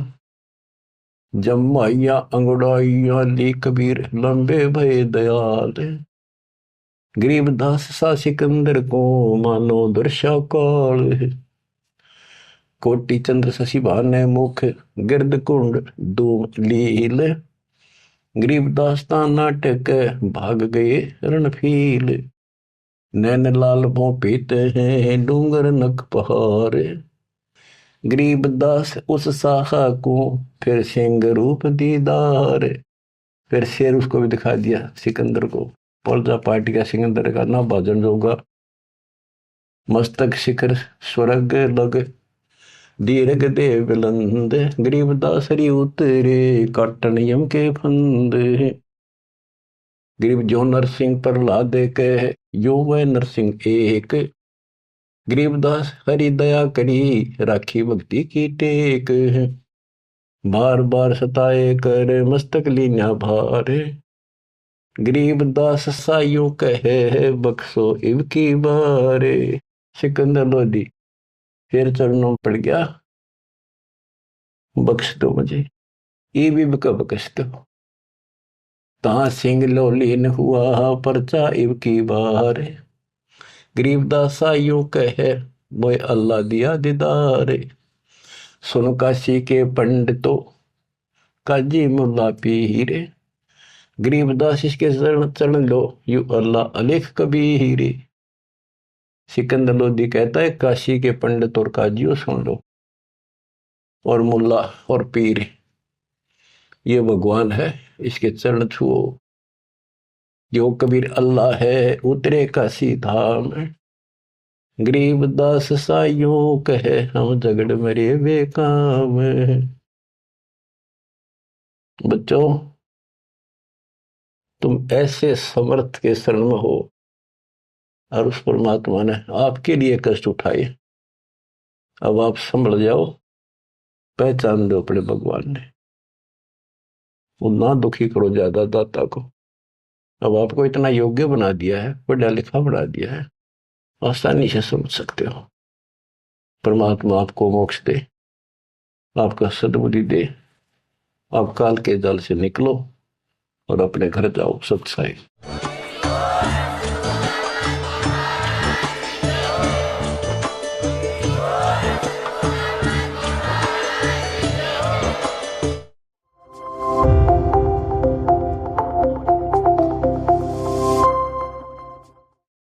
जमाइया अंगड़ाइया ली कबीर लंबे भय दयाल, गरीबदास सा सिकंदर को मानो दर्शा काल। कोटि चंद्र शशि भाने मुख गिरद कुंड धूम लील, गरीबदास ता नाटक भाग गए रणफील। नैन लाल भों पीते हैं डूंगर नक पहाड़, गरीबदास उस साहा को फिर सिंह रूप दीदार। फिर शेर उसको भी दिखा दिया सिकंदर को, पर्जा पार्टी का सिकंदर का ना भाजन जोगा। मस्तक शिखर स्वर्ग लग दीर्घ दे बुलंद, गरीबदास हरि उतरे काटन यम के फंद। गरीब जो नरसिंह प्रहलाद के यो वह नरसिंह एक, गरीबदास हरि दया करी राखी भक्ति की टेक। बार बार सताए कर मस्तक लीना भार, गरीबदास साइयों कहे बख्शो इव की बारे। सिकंदर लोधी फिर चरणों पड़ गया, बख्श दो मुझे, ये भी बख्श दो। ता सिंह लोलीन हुआ परचा इव की बार, गरीबदास साइयों कहे मोए अल्लाह दिया दीदार। सुन काशी के पंडितों काजी मुल्ला पीर, गरीबदास इसके चरण लो यू अल्लाह अलेख कबीर। सिकंदर लोधी कहता है काशी के पंडित और काजियों सुन लो, और मुल्ला और पीर ये भगवान है, इसके चरण छुओ। जो कबीर अल्लाह है उतरे काशी धाम, गरीबदास साइयों कहे हम झगड़ मरे बेकाम। बच्चों तुम ऐसे समर्थ के शरण में हो और उस परमात्मा ने आपके लिए कष्ट उठाए। अब आप संभल जाओ, पहचान दो अपने भगवान ने, वो ना दुखी करो ज्यादा दाता को। अब आपको इतना योग्य बना दिया है, पढ़ा लिखा बना दिया है, आसानी से समझ सकते हो। परमात्मा आपको मोक्ष दे, आपका सद्बुद्धि दे, आप काल के जाल से निकलो और अपने घर जाओ सत्साई।